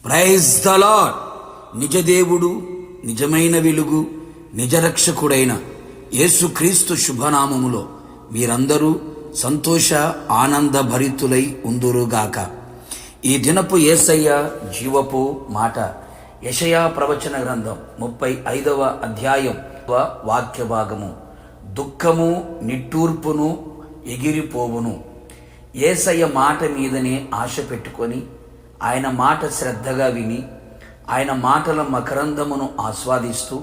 Praise the lord. నిజదేవుడు, నిజమైన వెలుగు, నిజరక్షకుడైన యేసుక్రీస్తు శుభనామములో మీరందరూ సంతోష ఆనంద భరితులై ఉందురుగాక. ఈ దినపు యేసయ్య జీవపు మాట యెషయా ప్రవచన గ్రంథం 35వ అధ్యాయం వాక్య భాగము. దుఃఖము నిట్టూర్పును ఎగిరిపోవును. యేసయ్య మాట మీదనే ఆశ పెట్టుకొని ఆయన మాట శ్రద్ధగా విని ఆయన మాటల మకరందమును ఆస్వాదిస్తూ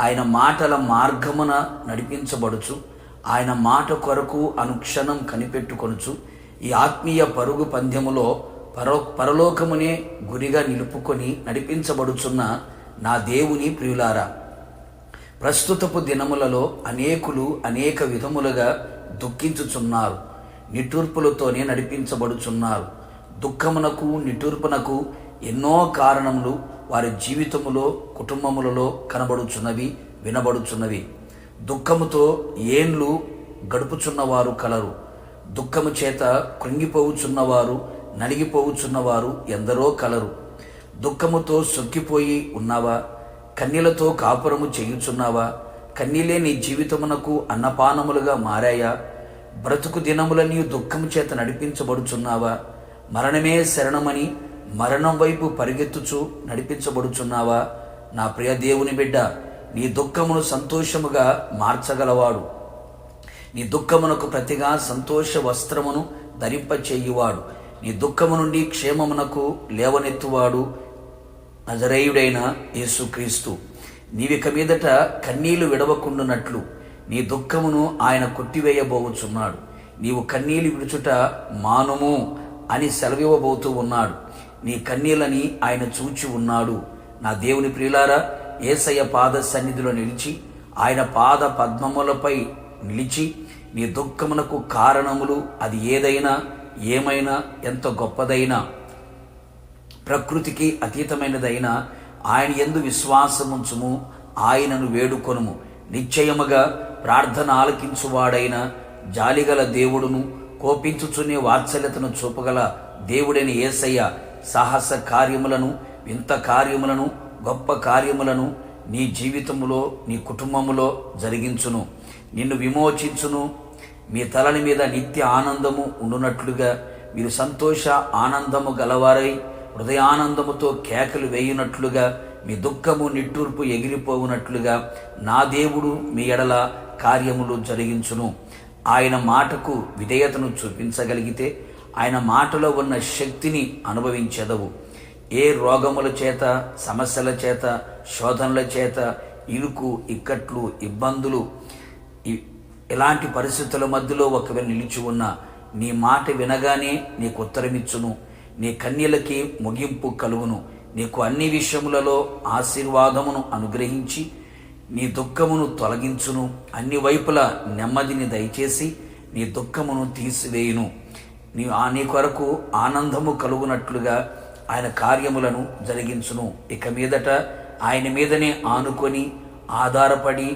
ఆయన మాటల మార్గమున నడిపించబడుచు ఆయన మాట కొరకు అనుక్షణం కనిపెట్టుకొనుచు ఈ ఆత్మీయ పరుగు పందెములో పరలోకమునే గురిగా నిలుపుకొని నడిపించబడుచున్న నా దేవుని ప్రియులారా, ప్రస్తుతపు దినములలో అనేకులు అనేక విధములుగా దుఃఖించుచున్నారు, నిట్టూర్పులతోనే నడిపించబడుచున్నారు. దుఃఖమునకు నిట్టూర్పునకు ఎన్నో కారణములు వారి జీవితములో కుటుంబములలో కనబడుచున్నవి, వినబడుచున్నవి. దుఃఖముతో ఏండ్లు గడుపుచున్నవారు కలరు. దుఃఖము చేత కృంగిపోవుచున్నవారు, నలిగిపోవుచున్నవారు ఎందరో కలరు. దుఃఖముతో సొక్కిపోయి ఉన్నావా? కన్నీళ్లతో కాపురము చేయుచున్నావా? కన్నీలే నీ జీవితమునకు అన్నపానములుగా మారాయా? బ్రతుకు దినములని దుఃఖము చేత నడిపించబడుచున్నావా? మరణమే శరణమని మరణం వైపు పరిగెత్తుచు నడిపించబడుచున్నావా? నా ప్రియ దేవుని బిడ్డ, నీ దుఃఖమును సంతోషముగా మార్చగలవాడు. నీ దుఃఖమునకు ప్రతిగా సంతోష వస్త్రమును ధరింపచేయువాడు. నీ దుఃఖము నుండి క్షేమమునకు లేవనెత్తువాడు నజరేయుడైన యేసుక్రీస్తు. నీవిక మీదట కన్నీళ్లు విడవకుండునట్లు నీ దుఃఖమును ఆయన కొట్టివేయబోచున్నాడు. నీవు కన్నీళ్లు విడుచుట మానుము అని సెలవివ్వబోతూ ఉన్నాడు. నీ కన్నీళ్ళని ఆయన చూచి ఉన్నాడు. నా దేవుని ప్రియులారా, యేసయ్య పాద సన్నిధిలో నిలిచి ఆయన పాద పద్మములపై నిలిచి నీ దుఃఖమునకు కారణములు అది ఏదైనా, ఏమైనా, ఎంత గొప్పదైనా, ప్రకృతికి అతీతమైనదైనా ఆయన యందు విశ్వాసముంచుము, ఆయనను వేడుకొనుము. నిశ్చయముగా ప్రార్థన ఆలకించువాడైన జాలిగల దేవుడును, కోపించుచునే వాత్సల్యతను చూపగల దేవుడైన యేసయ్య సాహస కార్యములను, వింత కార్యములను, గొప్ప కార్యములను నీ జీవితములో, నీ కుటుంబములో జరిగించును. నిన్ను విమోచించును. మీ తలని మీద నిత్య ఆనందము ఉండునట్లుగా మీరు సంతోష ఆనందము గలవారై హృదయానందముతో కేకలు వేయునట్లుగా మీ దుఃఖము నిట్టూర్పు ఎగిరిపోవునట్లుగా నా దేవుడు మీ ఎడల కార్యములు జరిగించును. ఆయన మాటకు విధేయతను చూపించగలిగితే ఆయన మాటలో ఉన్న శక్తిని అనుభవించెదవు. ఏ రోగముల చేత, సమస్యల చేత, శోధనల చేత, ఇరుకు ఇక్కట్లు, ఇబ్బందులు, ఇలాంటి పరిస్థితుల మధ్యలో ఒకవేళ నిలిచి ఉన్న నీ మాట వినగానే నీకు ఉత్తరమిచ్చును. నీ కన్యలకి ముగింపు కలుగును. నీకు అన్ని విషయములలో ఆశీర్వాదమును అనుగ్రహించి నీ దుఃఖమును తొలగించును. అన్ని వైపులా నెమ్మదిని దయచేసి నీ దుఃఖమును తీసివేయును. నీ కొరకు ఆనందము కలుగునట్లుగా ఆయన కార్యములను జరిగించును. ఇక మీదట ఆయన మీదనే ఆనుకొని ఆధారపడి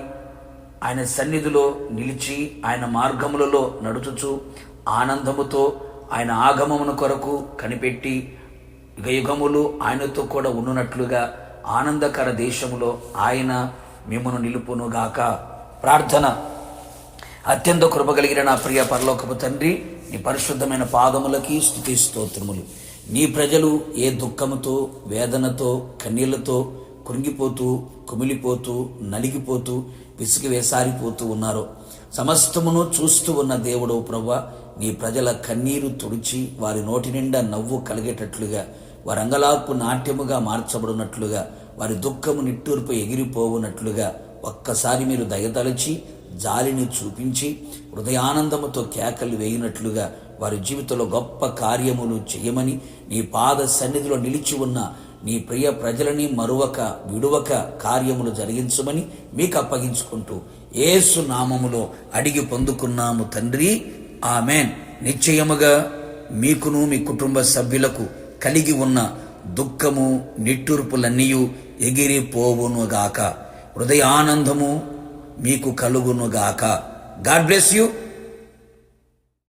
ఆయన సన్నిధిలో నిలిచి ఆయన మార్గములలో నడుచుచు ఆనందముతో ఆయన ఆగమమును కొరకు కనిపెట్టి యుగయుగములు ఆయనతో కూడా ఉండునట్లుగా ఆనందకర దేశములో ఆయన మిమ్మును నిలుపునుగాక. ప్రార్థన. అత్యంత కృపగలిగిన నా ప్రియ పరలోకపు తండ్రి, నీ పరిశుద్ధమైన పాదములకి స్తుతి స్తోత్రములు. నీ ప్రజలు ఏ దుఃఖముతో, వేదనతో, కన్నీళ్లతో కృంగిపోతూ, కుమిలిపోతూ, నలిగిపోతూ, విసిగి వేసారిపోతూ ఉన్నారో సమస్తమును చూస్తూ ఉన్న దేవుడు ప్రభువా, నీ ప్రజల కన్నీరు తుడిచి వారి నోటి నిండా నవ్వు కలిగేటట్లుగా, వారి అంగలార్పు నాట్యముగా మార్చబడినట్లుగా, వారి దుఃఖము నిట్టూర్పు ఎగిరిపోవునట్లుగా ఒక్కసారి మీరు దయతలచి జాలిని చూపించి హృదయానందముతో కేకలు వేయినట్లుగా వారి జీవితంలో గొప్ప కార్యములు చేయమని నీ పాద సన్నిధిలో నిలిచి ఉన్న నీ ప్రియ ప్రజలని మరువక విడువక కార్యములు జరిగించమని మీకు అప్పగించుకుంటూ యేసు నామములో అడిగి పొందుకున్నాము తండ్రి, ఆమెన్. నిశ్చయముగా మీకును మీ కుటుంబ సభ్యులకు కలిగి ఉన్న దుఃఖము నిట్టూర్పులన్నీ ఎగిరిపోవునుగాక. హృదయానందము మీకు కలుగునుగాక. God bless you.